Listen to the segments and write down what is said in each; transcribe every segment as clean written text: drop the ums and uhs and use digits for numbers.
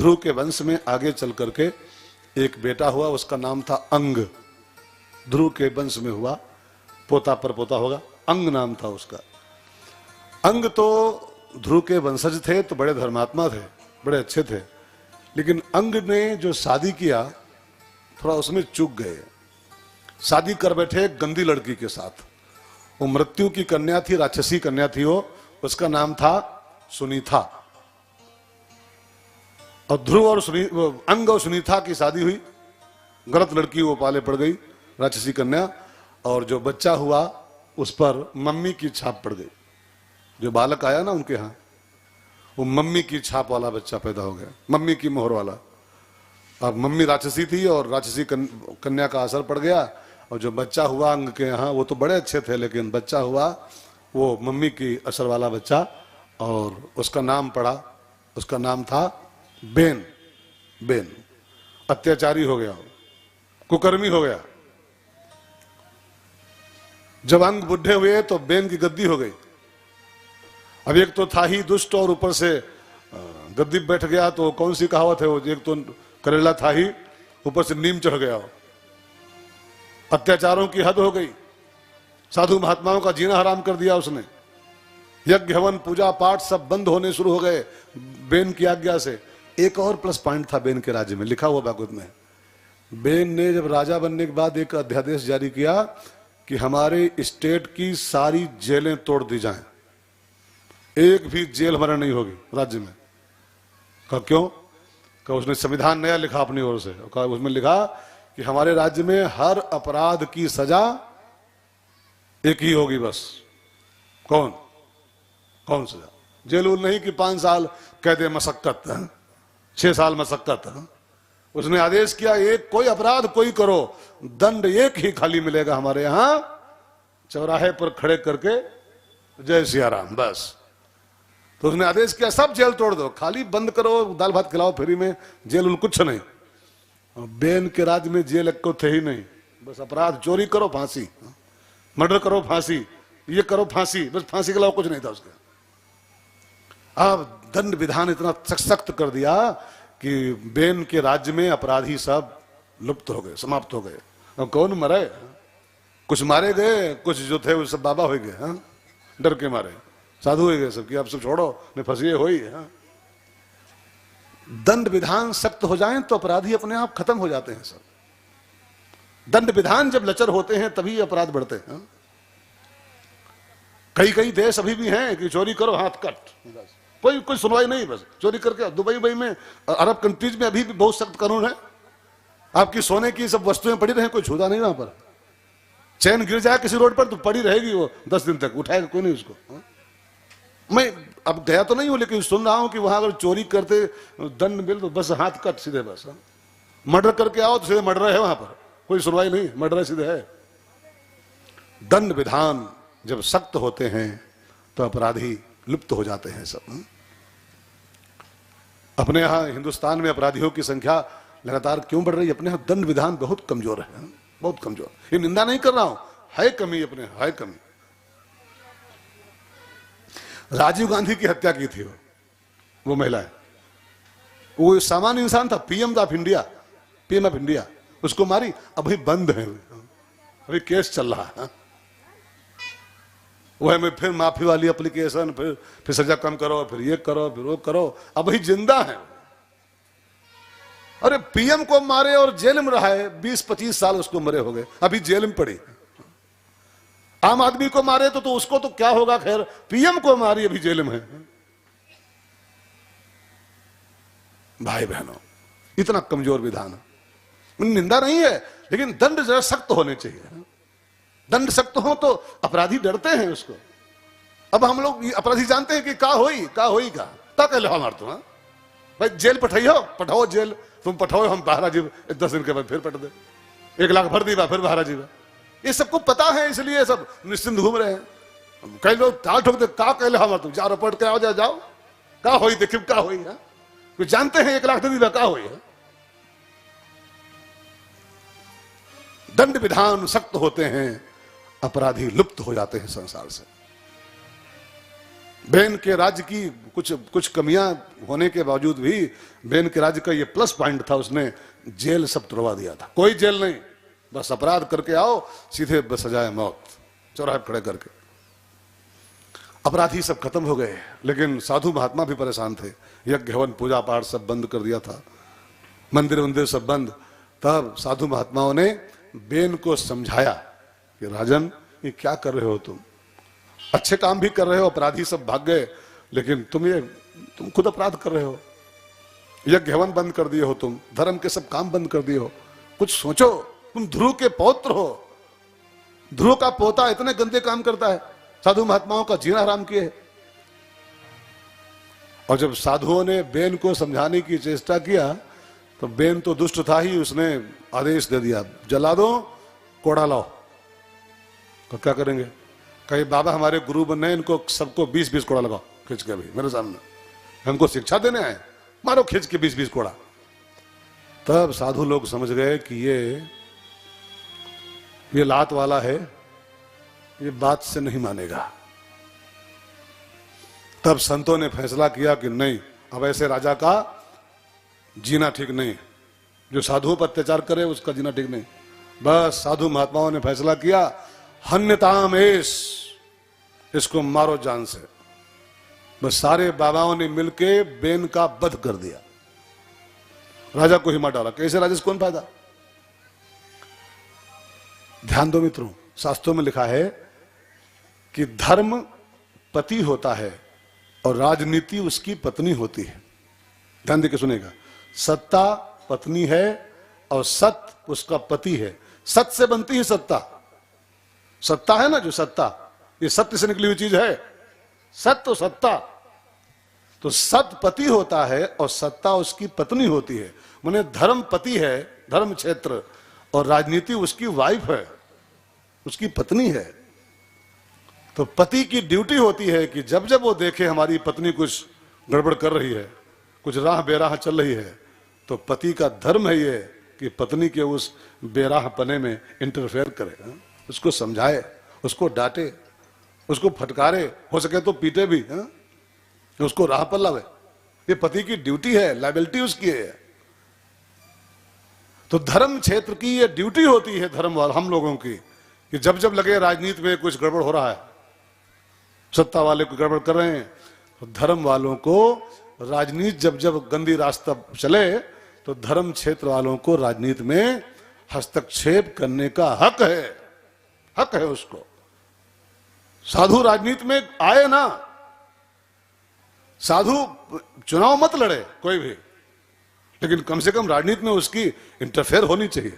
ध्रुव के वंश में आगे चल करके एक बेटा हुआ, उसका नाम था अंग। ध्रुव के वंश में हुआ, पोता पर पोता होगा, अंग नाम था उसका। अंग तो ध्रुव के वंशज थे, तो बड़े धर्मात्मा थे, बड़े अच्छे थे, लेकिन अंग ने जो शादी किया थोड़ा उसमें चूक गए। शादी कर बैठे एक गंदी लड़की के साथ। वो मृत्यु की कन्या थी, राक्षसी कन्या थी वो, उसका नाम था सुनीता। और ध्रुव और अंग और सुनीता की शादी हुई, गलत लड़की वो पाले पड़ गई, राक्षसी कन्या, और जो बच्चा हुआ उस पर मम्मी की छाप पड़ गई। जो बालक आया ना उनके यहाँ, वो मम्मी की छाप वाला बच्चा पैदा हो गया, मम्मी की मोहर वाला। अब मम्मी राक्षसी थी और राक्षसी कन्या का असर पड़ गया, और जो बच्चा हुआ अंग के यहाँ वो तो बड़े अच्छे थे, लेकिन बच्चा हुआ वो मम्मी की असर वाला बच्चा, और उसका नाम पड़ा, उसका नाम था बेन। बेन अत्याचारी हो गया, कुकर्मी हो गया। जब अंग बुढ़े हुए तो बेन की गद्दी हो गई। अब एक तो था ही दुष्ट और ऊपर से गद्दी बैठ गया, तो कौन सी कहावत है वो, एक तो करेला था ही, ऊपर से नीम चढ़ गया। अत्याचारों की हद हो गई, साधु महात्माओं का जीना हराम कर दिया उसने। यज्ञ हवन पूजा पाठ सब बंद होने शुरू हो गए बेन की आज्ञा से। एक और प्लस पॉइंट था बेन के राज्य में, लिखा हुआ भागवत में। बेन ने जब राजा बनने के बाद एक अध्यादेश जारी किया कि हमारे स्टेट की सारी जेलें तोड़ दी जाएं, एक भी जेल हमारा नहीं होगी राज्य में। कहा क्यों? कहा उसने संविधान नया लिखा अपनी ओर से, कहा उसमें लिखा कि हमारे राज्य में हर अपराध की सजा एक ही होगी बस। कौन कौन सजा? जेल नहीं कि 5 साल कैद मशक्कत, 6 साल मशक्कत। उसने आदेश किया एक कोई अपराध कोई करो, दंड एक ही खाली मिलेगा हमारे यहां, चौराहे पर खड़े करके जय सिया राम, बस। तो उसने आदेश किया सब जेल तोड़ दो, खाली बंद करो, दाल भात खिलाओ फ्री में, जेल कुछ नहीं। बेन के राज्य में जेल को थे ही नहीं, बस अपराध चोरी करो फांसी, मर्डर करो फांसी, ये करो फांसी, बस फांसी के अलावा कुछ नहीं था उसके। अब दंड विधान इतना सख्त कर दिया कि बेन के राज्य में अपराधी सब लुप्त हो गए, समाप्त हो गए। अब कौन मरे? कुछ मारे गए, कुछ जो थे वो सब बाबा हो गए, डर के मारे साधु हो गए सब कि अब सब छोड़ो, नहीं फंसिए हो ही। दंड विधान सख्त हो जाएं तो अपराधी अपने आप खत्म हो जाते हैं सब। दंड विधान जब लचर होते हैं तभी अपराध बढ़ते हैं। कई कई देश अभी भी हैं कि चोरी करो हाथ कट, कोई सुनवाई नहीं, बस चोरी करके। दुबई में, अरब कंट्रीज में अभी भी बहुत सख्त कानून है। आपकी सोने की सब वस्तुएं पड़ी रहे, कोई छूता नहीं वहां पर। चैन गिर जाए किसी रोड पर तो पड़ी रहेगी वो 10 दिन तक, उठाएगा कोई नहीं उसको। मैं अब गया तो नहीं हूं, लेकिन सुन रहा हूं कि वहां अगर चोरी करते दंड मिल तो बस हाथ कट सीधे, बस। मर्डर करके आओ तो सीधे मर्डर है वहां पर, कोई सुनवाई नहीं, मर्डर सीधे है। दंड विधान जब सख्त होते हैं तो अपराधी लुप्त हो जाते हैं सब। अपने यहां हिंदुस्तान में अपराधियों की संख्या लगातार क्यों बढ़ रही है? अपने यहां दंड विधान बहुत कमजोर है, बहुत कमजोर। ये निंदा नहीं कर रहा हूं, है कमी, अपने है कमी। राजीव गांधी की हत्या की थी वो महिला है, वो सामान्य इंसान था, पीएम ऑफ इंडिया, उसको मारी। अभी बंद है, अभी केस चल रहा है। वह में फिर माफी वाली एप्लीकेशन, फिर सजा कम करो, फिर ये करो, फिर वो करो। अभी जिंदा है। अरे पीएम को मारे और जेल में रहा है, 20-25 साल उसको मरे हो गए, अभी जेल में पड़ी। आम आदमी को मारे तो उसको तो क्या होगा, खैर पीएम को मारी अभी जेल में है। भाई बहनों, इतना कमजोर विधान है। निंदा नहीं है, लेकिन दंड जरा सख्त होने चाहिए। दंड सख्त हो तो अपराधी डरते हैं उसको। अब हम लोग अपराधी जानते हैं कि का होई का कह लो हमार तुम भाई जेल पठाओ जेल, तुम पठाओ, हम बाहर जीव 10 दिन के बाद फिर पट दे, 1 लाख भर दी बा फिर बाहर जीवा। ये सबको पता है, इसलिए सब निश्चिंत घूम रहे हैं। कई लोग ताल ठोक दे, का कह लो हमार तुम, जाओ रिपोर्ट के आओ, जाओ का होई, देखिए का होई है। कुछ जानते हैं 1 लाख दे दी का होई है। दंड विधान सख्त होते हैं, अपराधी लुप्त हो जाते हैं संसार से। बेन के राज्य की कुछ कुछ कमियां होने के बावजूद भी बेन के राज्य का ये प्लस पॉइंट था, उसने जेल सब तुड़वा दिया था। कोई जेल नहीं, बस अपराध करके आओ सीधे बस सजाए मौत, चौराहे खड़े करके। अपराधी सब खत्म हो गए, लेकिन साधु महात्मा भी परेशान थे। यज्ञ हवन पूजा पाठ सब बंद कर दिया था, मंदिर वंदिर सब बंद। तब साधु महात्माओं ने बेन को समझाया कि राजन ये क्या कर रहे हो तुम, अच्छे काम भी कर रहे हो, अपराधी सब भाग गए, लेकिन तुम खुद अपराध कर रहे हो। यज्ञ हवन बंद कर दिए हो तुम, धर्म के सब काम बंद कर दिए हो, कुछ सोचो। तुम ध्रुव के पौत्र हो, ध्रुव का पोता इतने गंदे काम करता है, साधु महात्माओं का जीना हराम किए है। और जब साधुओं ने बेन को समझाने की चेष्टा किया तो बेन तो दुष्ट था ही, उसने आदेश दे दिया जला दो, कोड़ा लाओ। तो क्या करेंगे, कहीं बाबा हमारे गुरु बनने, इनको सबको 20-20 कोड़ा लगाओ खींच के, भी मेरे सामने हमको शिक्षा देने आए, मारो खींच के 20-20 कोड़ा। तब साधु लोग समझ गए कि ये लात वाला है, ये बात से नहीं मानेगा। तब संतों ने फैसला किया कि नहीं, अब ऐसे राजा का जीना ठीक नहीं, जो साधुओं पर अत्याचार करे उसका जीना ठीक नहीं। बस साधु महात्माओं ने फैसला किया, हन्यताम एष, इसको मारो जान से। बस सारे बाबाओं ने मिलके बेन का वध कर दिया, राजा को ही मार डाला। कैसे राजा से कौन फायदा। ध्यान दो मित्रों, शास्त्रों में लिखा है कि धर्म पति होता है और राजनीति उसकी पत्नी होती है। ध्यान देके सुनेगा, सत्ता पत्नी है और सत्य उसका पति है। सत्य से बनती है सत्ता, सत्ता है ना जो सत्ता, ये सत्य से निकली हुई चीज है, सत्य तो सत्ता। तो सत्य पति होता है और सत्ता उसकी पत्नी होती है। माने धर्म पति है, धर्म क्षेत्र, और राजनीति उसकी वाइफ है, उसकी पत्नी है। तो पति की ड्यूटी होती है कि जब जब वो देखे हमारी पत्नी कुछ गड़बड़ कर रही है, कुछ राह बेराह चल रही है, तो पति का धर्म है ये कि पत्नी के उस बेराह पने में इंटरफेयर करे, उसको समझाए, उसको डांटे, उसको फटकारे, हो सके तो पीटे भी, उसको राह पर लावे। ये पति की ड्यूटी है, लायबिलिटी उसकी है। तो धर्म क्षेत्र की ये ड्यूटी होती है धर्म वाले हम लोगों की, कि जब जब लगे राजनीति में कुछ गड़बड़ हो रहा है, सत्ता वाले कुछ गड़बड़ कर रहे हैं, तो धर्म वालों को राजनीति जब जब गंदी रास्ता चले तो धर्म क्षेत्र वालों को राजनीति में हस्तक्षेप करने का हक है, हक है उसको। साधु राजनीति में आए ना, साधु चुनाव मत लड़े कोई भी, लेकिन कम से कम राजनीति में उसकी इंटरफेयर होनी चाहिए,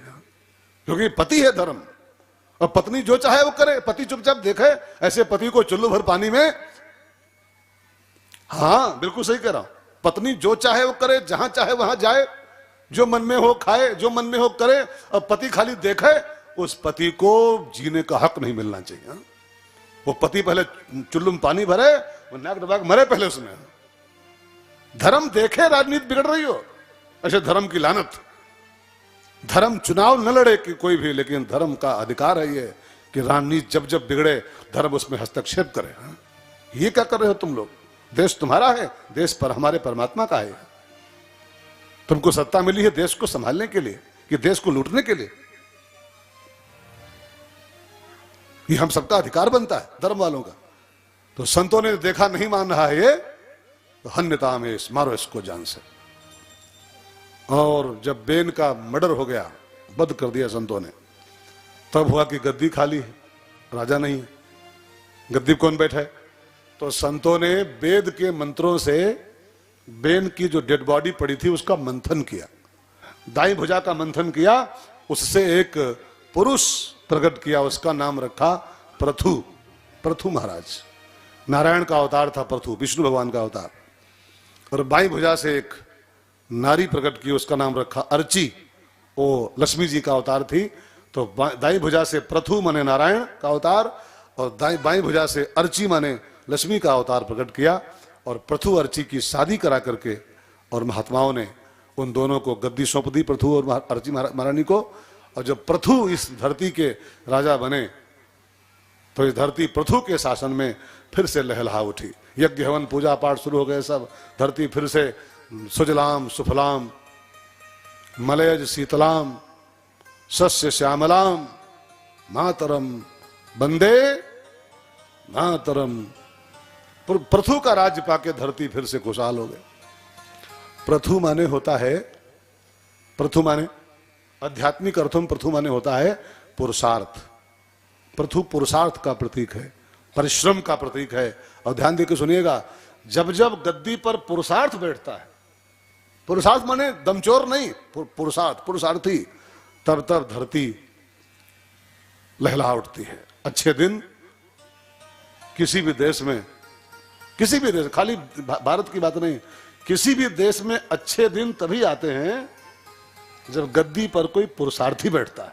क्योंकि पति है धर्म। और पत्नी जो चाहे वो करे, पति चुपचाप देखे, ऐसे पति को चुल्लू भर पानी में, हाँ बिल्कुल सही कह रहा हूं, पत्नी जो चाहे वो करे, जहां चाहे वहां जाए, जो मन में हो खाए, जो मन में हो करे, और पति खाली देखे, उस पति को जीने का हक नहीं मिलना चाहिए। हा? वो पति पहले चुल्लू में पानी भरे, वो नाक दबा के मरे पहले उसमें। धर्म देखे राजनीति बिगड़ रही हो, ऐसे धर्म की लानत। धर्म चुनाव न लड़े कि कोई भी, लेकिन धर्म का अधिकार है ये कि राजनीति जब जब बिगड़े धर्म उसमें हस्तक्षेप करे। हा? ये क्या कर रहे हो तुम लोग। देश तुम्हारा है, देश पर हमारे परमात्मा का है। तुमको सत्ता मिली है देश को संभालने के लिए कि देश को लूटने के लिए। ये हम सबका अधिकार बनता है धर्म वालों का। तो संतों ने देखा नहीं मान रहा है ये, तो हन्यता में मारो इसको जान से। और जब बेन का मर्डर हो गया, वध कर दिया संतों ने, तब हुआ कि गद्दी खाली है, राजा नहीं है, गद्दी कौन बैठा है। तो संतों ने वेद के मंत्रों से बेन की जो डेड बॉडी पड़ी थी उसका मंथन किया, दाई भुजा का मंथन किया, उससे एक पुरुष प्रकट किया, उसका नाम रखा प्रथु। प्रथु महाराज नारायण का अवतार था प्रथु, विष्णु भगवान का अवतार। और बाई भुजा से एक नारी प्रकट की, उसका नाम रखा अर्ची, वो लक्ष्मी जी का अवतार थी। तो दाई भुजा से प्रथु माने नारायण का अवतार, और बाई भुजा से अर्ची माने लक्ष्मी का अवतार प्रकट किया। और प्रथु अर्ची की शादी करा करके और महात्माओं ने उन दोनों को गद्दी सौंप दी, प्रथु और अर्ची महारानी को। और जब प्रथु इस धरती के राजा बने तो इस धरती पृथु के शासन में फिर से लहलहा उठी। यज्ञ हवन पूजा पाठ शुरू हो गए सब। धरती फिर से सुजलाम सुफलाम मलयज शीतलाम सस्य श्यामलाम मातरम वंदे मातरम। पृथु का राज्य पाके धरती फिर से खुशहाल हो गए। पृथु माने होता है, पृथु माने आध्यात्मिक अर्थों में पृथु माने होता है पुरुषार्थ। पृथु पुरुषार्थ का प्रतीक है, परिश्रम का प्रतीक है। और ध्यान देकर सुनिएगा, जब जब गद्दी पर पुरुषार्थ बैठता है, पुरुषार्थ माने दमचोर नहीं, पुरुषार्थ पुरुषार्थी, तब तब धरती लहला उठती है। अच्छे दिन किसी भी देश में, किसी भी देश, खाली भारत की बात नहीं, किसी भी देश में अच्छे दिन तभी आते हैं जब गद्दी पर कोई पुरुषार्थी बैठता है।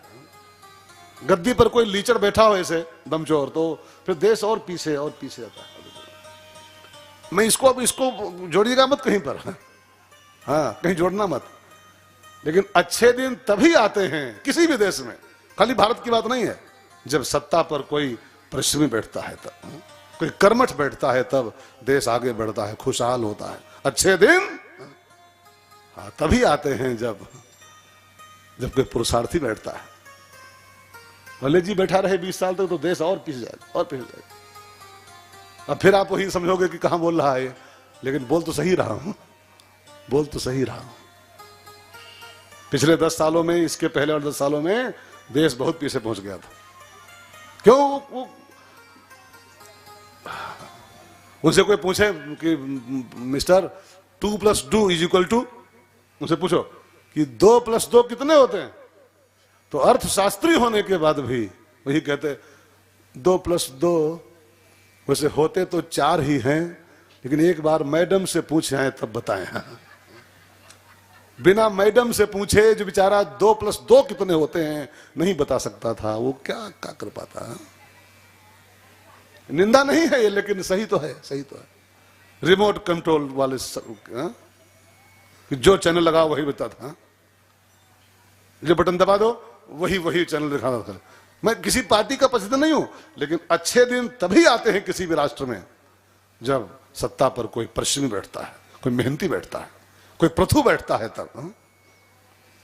गद्दी पर कोई लीचड़ बैठा हो ऐसे दमचोर, तो फिर देश और पीछे आता है। मैं इसको जोड़िएगा मत कहीं पर, हाँ कहीं जोड़ना मत। लेकिन अच्छे दिन तभी आते हैं किसी भी देश में, खाली भारत की बात नहीं है, जब सत्ता पर कोई परिश्रमी बैठता है, तब कोई कर्मठ बैठता है, तब देश आगे बढ़ता है, खुशहाल होता है। अच्छे दिन हाँ तभी आते हैं जब कोई पुरुषार्थी बैठता है। भले जी बैठा रहे 20 साल तक तो देश और पीछे जाएगा और पीछे जाएगा। अब फिर आप वही समझोगे कि कहां बोल रहा है, लेकिन बोल तो सही रहा हूं, बोल तो सही रहा हूं। पिछले 10 सालों में, इसके पहले और 10 सालों में देश बहुत पीछे पहुंच गया था। क्यों? उनसे कोई पूछे कि मिस्टर 2 + 2 = उनसे पूछो कि 2 + 2 कितने होते हैं, तो अर्थशास्त्री होने के बाद भी वही कहते 2 + 2 वैसे होते तो 4 ही हैं, लेकिन एक बार मैडम से पूछे हैं तब बताए हैं। बिना मैडम से पूछे जो बेचारा 2 + 2 कितने होते हैं नहीं बता सकता था, वो क्या कर पाता। निंदा नहीं है ये, लेकिन सही तो है, सही तो है। रिमोट कंट्रोल वाले जो चैनल लगा वही बताता था, जो बटन दबा दो वही चैनल दिखाना था। मैं किसी पार्टी का पसंद नहीं हूं, लेकिन अच्छे दिन तभी आते हैं किसी भी राष्ट्र में जब सत्ता पर कोई परिश्रमी बैठता है, कोई मेहनती बैठता है, कोई पृथु बैठता है तब।